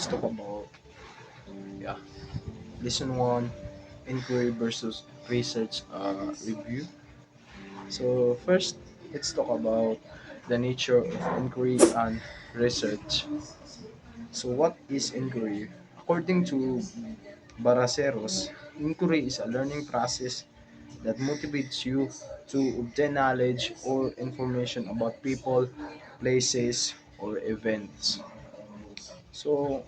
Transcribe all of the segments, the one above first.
let's talk about yeah lesson one: inquiry versus research review. So first, let's talk about the nature of inquiry and research. So what is inquiry? According to Baraceros, inquiry is a learning process that motivates you to obtain knowledge or information about people, places, or events. So,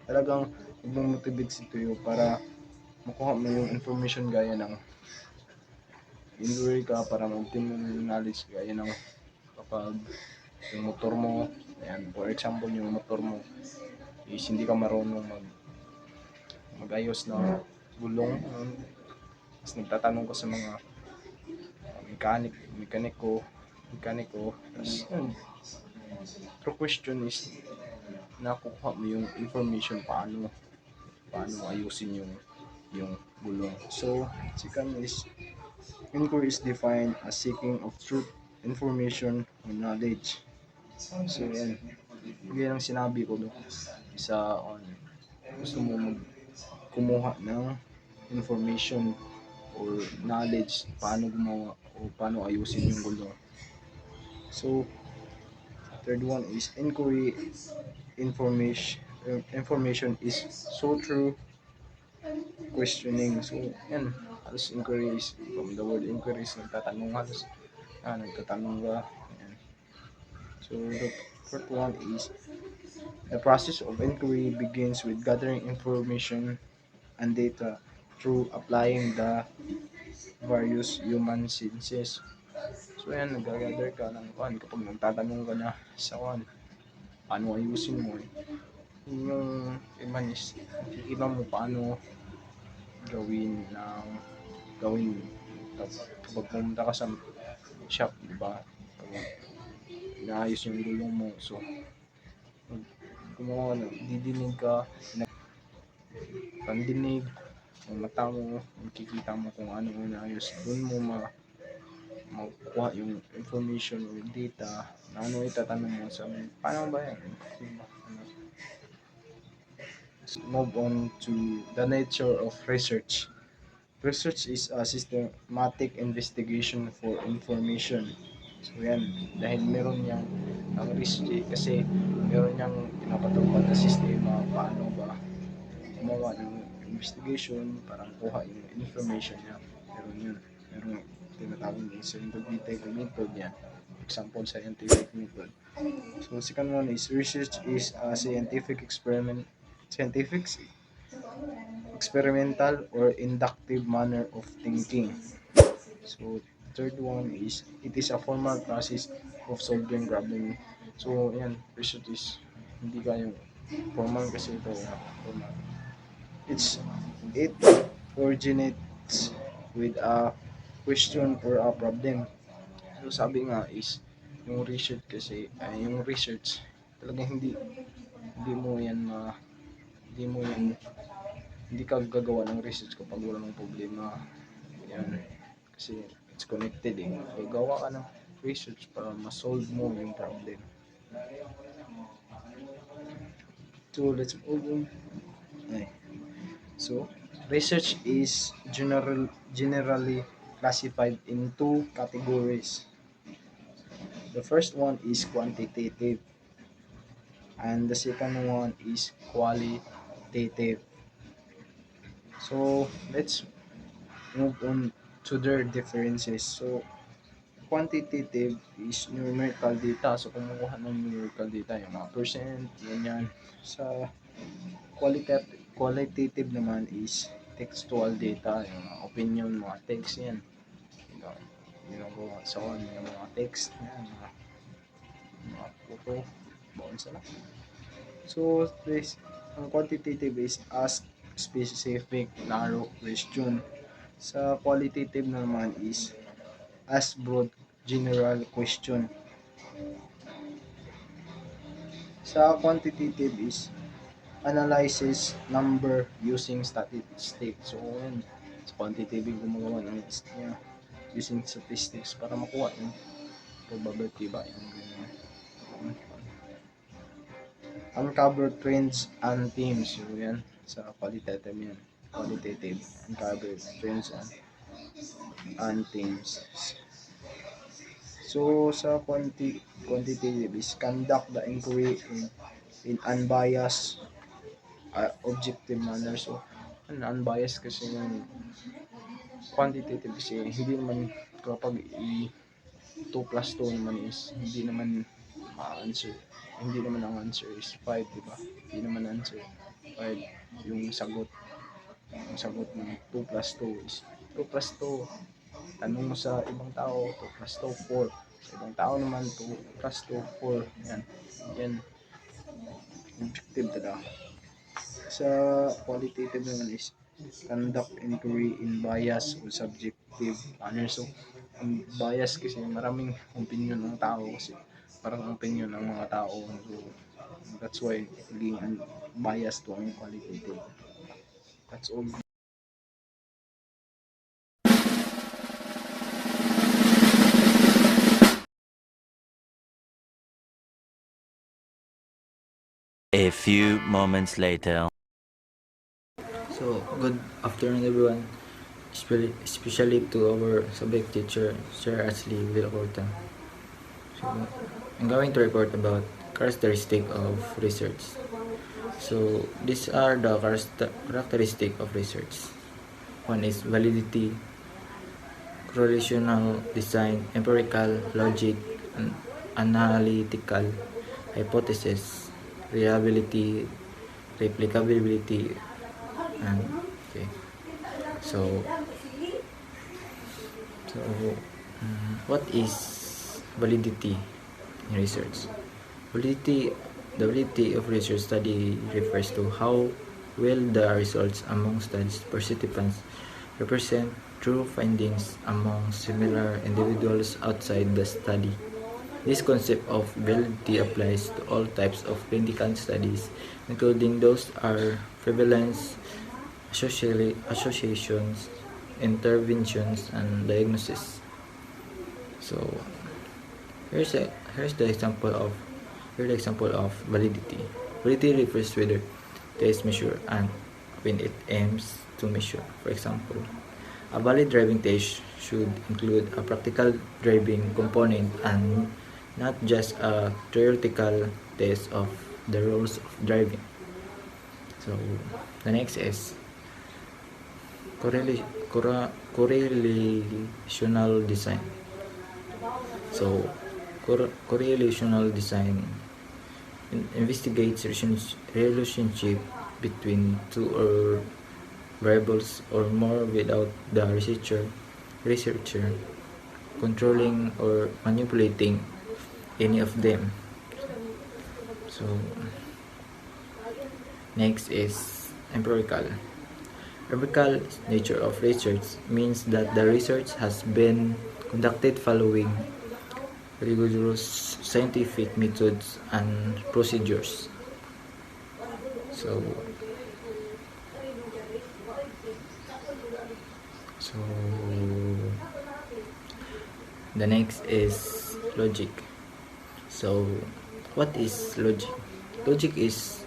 talagang nagmo-motivate si Tuyo para makuha mo yung information gaya ng inquiry ka para ma-obtain mo yung knowledge gaya ng kapag yung motor mo, ayan, for example, yung motor mo is hindi ka marunong mag-ayos ng gulong, tapos nagtatanong ka sa mga mekaniko, tapos yun, true question is nakukuha mo yung information paano ayusin yung gulong. So, second is inquiry is defined as seeking of truth, information, or knowledge. So, yan. Yan ang sinabi ko no, sa on gusto mo kumuha ng information or knowledge paano gumawa o paano ayusin yung gulong. So, third one is inquiry information is so through questioning. So, yan. Halos inquiry is, from the word inquiry is nagtatanong halos. Nagtatanong ka. Yan. So, the fourth one is the process of inquiry begins with gathering information and data through applying the various human senses. So, yan. Nag-gather ka ng kan kapag nagtatanong ka na sa kan paano ayusin mo yung iman is nakikita mo paano gawin ng gawin kapag pumunta ka sa shop, di ba? Pag inaayos yung gulong mo, so gumawa na, didinig ka, pandinig, ang mata mo, makikita mo kung ano ang inaayos, doon mo makukuha yung information or data na ano itatanong mo sa paano ba yan? Diba? Move on to the nature of research. Research is a systematic investigation for information. So yan, dahil meron niyang ang research kasi meron niyang pinapatupad na sistema paano ba gumawa ng investigation para makuha yung information niya. Meron yun. Meron tinatawag yung scientific method yan. Example, scientific method. So second one is research is a scientific experimental or inductive manner of thinking. So, third one is, it is a formal process of solving problem. So, yan, research is, hindi kayong formal kasi ito, formal. It originates with a question or a problem. So, sabi nga is, yung research kasi, yung research, talagang hindi mo yan hindi mo yan hindi ka gagawa ng research kapag wala ng problema. Yan. Kasi it's connected eh. Gagawa ka ng research para ma-solve mo yung problem. So, let's move on. Okay. So, research is generally classified in two categories. The first one is quantitative and the second one is qualitative. So, let's move on to their differences. So, quantitative is numerical data. So, kumukuha ng numerical data, yung mga percent, ganyan. Sa qualitative naman is textual data, yung mga opinion, mga text yan. Ginagawa sa yung mga text, yan, mga photo, baon sila. So, ang quantitative is ask specific, narrow question. Sa qualitative naman is ask broad, general question. Sa quantitative is analyzes number using statistics. So, yun, sa quantitative gumagawa ng list niya using statistics para makuha yung probability ba yung ganyan. uncover trends and themes. So, yan. Sa qualitative yan. Qualitative. Uncover trends and themes. So, sa quantitative is conduct the inquiry in unbiased, objective manner. So, unbiased kasi yung quantitative kasi hindi naman kapag 2 plus 2 naman is hindi naman ma-answer. Hindi naman ang answer is 5, di ba? Hindi naman answer 5 yung sagot. Yung sagot ng 2 plus 2 is 2 plus 2. Tanong mo sa ibang tao, 2 plus 2, 4. Sa ibang tao naman, 2 plus 2, 4. Yan. Yan. Objective talaga. Sa qualitative naman is conduct inquiry in bias o subjective manner. So, ang bias kasi maraming opinion ng tao kasi parang opinion ng mga tao. So, that's why naging bias to ang qualitative. That's all. A few moments later. So, good afternoon everyone, especially to our subject teacher, Sir Ashley Villacorta. So, I'm going to report about characteristic of research. So, these are the characteristic of research. One is validity, correlational design, empirical logic, analytical hypothesis, reliability, replicability, and okay. So what is validity in research? The validity of research study refers to how well the results among studies participants represent true findings among similar individuals outside the study. This concept of validity applies to all types of clinical studies, including those are prevalence, associations, interventions, and diagnosis. So here's the example of validity. Validity refers to whether test measure and when it aims to measure. For example, a valid driving test should include a practical driving component and not just a theoretical test of the rules of driving. So the next is correlational design. So correlational design investigates relationship between two or variables or more without the researcher controlling or manipulating any of them. So next is empirical. Empirical nature of research means that the research has been conducted following rigorous scientific methods and procedures. So the next is logic. So what is logic? Logic is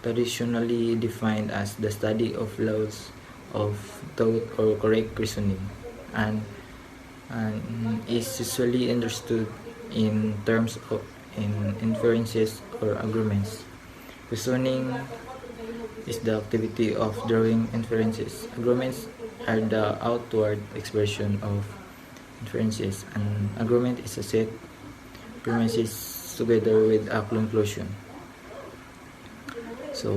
traditionally defined as the study of laws of thought or correct reasoning, and is usually understood in terms of inferences or arguments. Reasoning is the activity of drawing inferences. Arguments are the outward expression of inferences. An argument is a set premises together with a conclusion. So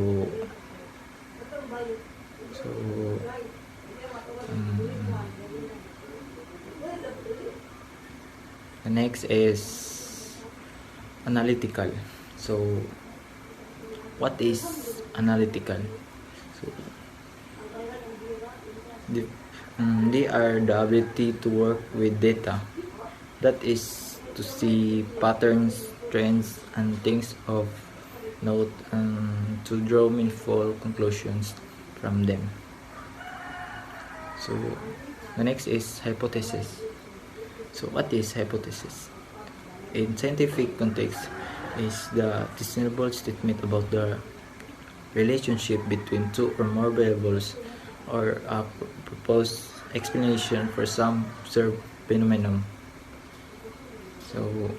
the next is analytical. So what is analytical? So they are the ability to work with data, that is to see patterns, trends, and things of note and to draw meaningful conclusions from them. So the next is hypothesis. So what is hypothesis? In scientific context, is the reasonable statement about the relationship between two or more variables or a proposed explanation for some observed phenomenon. So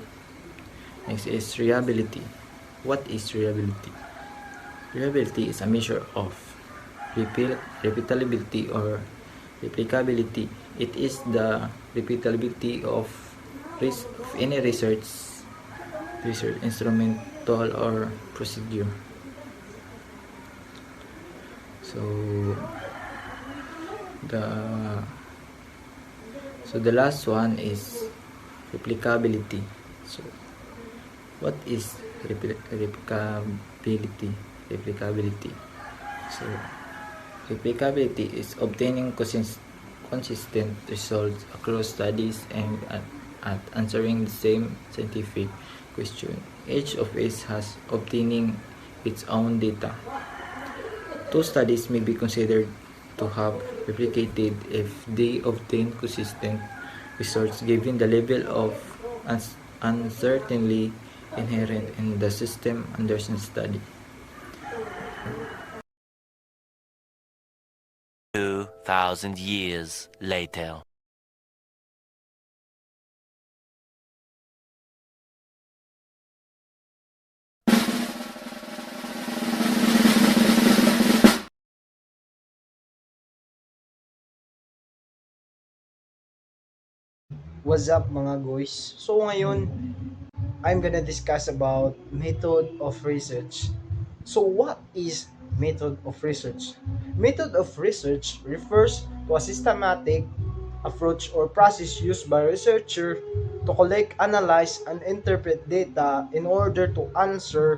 next is reliability. What is reliability? Reliability is a measure of repeatability or replicability. It is the repeatability of any research instrumental or procedure. So the the last one is replicability. So what is replicability? So replicability is obtaining consistent results across studies and at answering the same scientific question. Each of us has obtaining its own data. Two studies may be considered to have replicated if they obtain consistent results given the level of uncertainty inherent in the system under study. 2,000 years later. What's up mga guys? So ngayon, I'm gonna discuss about method of research. So what is method of research? Method of research refers to a systematic approach or process used by researcher to collect, analyze, and interpret data in order to answer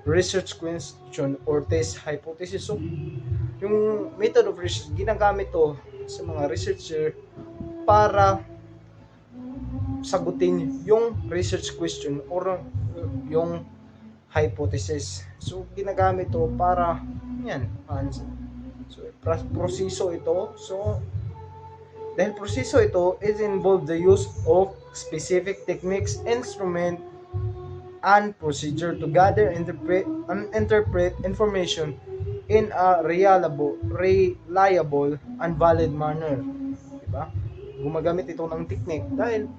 research question or test hypothesis. So, yung method of research, ginagamit to sa mga researcher para sagutin yung research question or yung hypothesis. So, ginagamit to para yan, answer. So, proseso ito. So, dahil proseso ito is involve the use of specific techniques, instrument, and procedure to gather, interpret, and interpret information in a reliable and valid manner. Diba? Gumagamit ito ng technique dahil,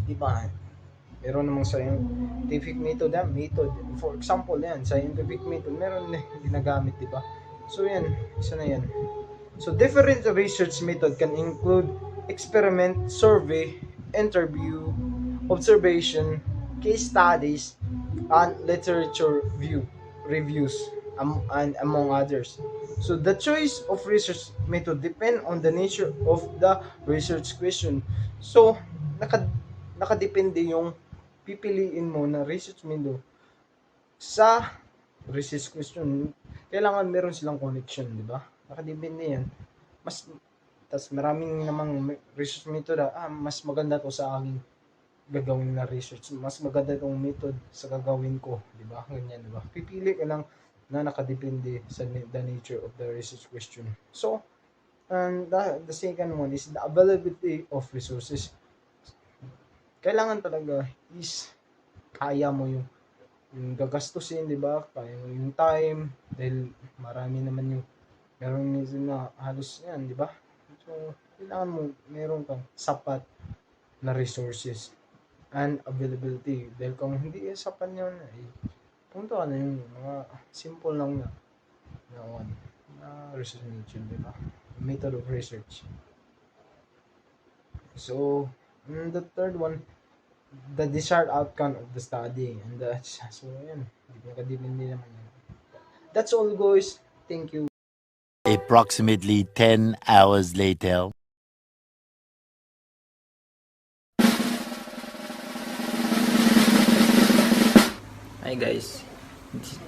diba, meron namang scientific method. For example, yan, scientific method, meron na ginagamit, diba? So, yan, isa na yan. So, different research method can include experiment, survey, interview, observation, case studies, and literature reviews, and among others. So, the choice of research method depend on the nature of the research question. So, nakadepende yung pipiliin mo na research method sa research question. Kailangan meron silang connection, di ba? Nakadepende yan. Tas maraming namang research method mas maganda to sa aking gagawin na research. Mas maganda itong method sa gagawin ko, di ba? Ganyan, di ba? Pipili ka lang na nakadepende sa the nature of the research question. So, and the second one is the availability of resources. Kailangan talaga is kaya mo yung gagastusin, di ba? Kaya mo yung time, dahil marami naman yung meron minsan na halos yan, di ba? So, kailangan mo meron kang sapat na resources and availability. Dahil kung hindi sapat yun, punto ka na yung mga simple lang na research method, di ba? Method of research. So, the third one, the desired outcome of the study. And so, yan. Nakadepende naman yan. That's all, guys. Thank you. Approximately 10 hours later. Hi guys,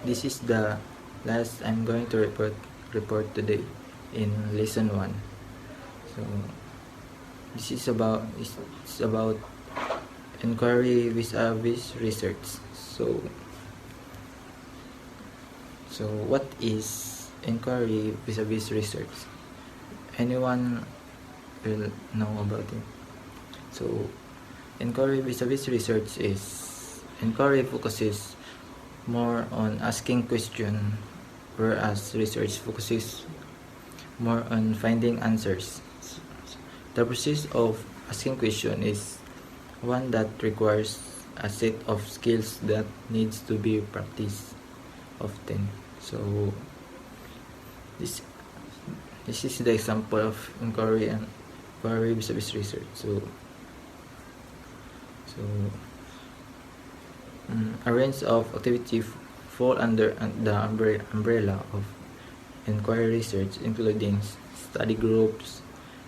this is the last I'm going to report today in lesson 1. So this is about inquiry vis-a-vis research. So what is inquiry vis-a-vis research? Anyone will know about it? So inquiry vis-a-vis research is inquiry focuses more on asking question, whereas research focuses more on finding answers. The process of asking question is one that requires a set of skills that needs to be practiced often. So this is the example of inquiry and inquiry vis-a-vis research. So a range of activity fall under the umbrella of inquiry research, including study groups,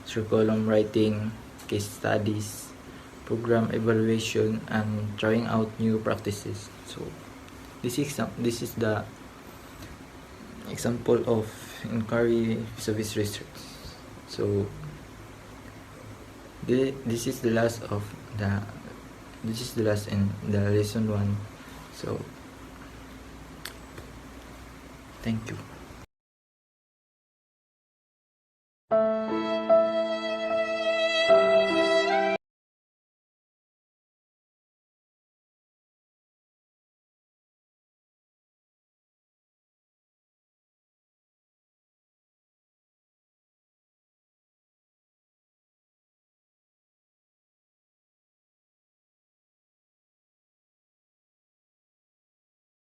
curriculum writing, case studies, program evaluation, and trying out new practices. So this is the example of inquiry vis-a-vis research. So this is the last in the lesson 1. So thank you.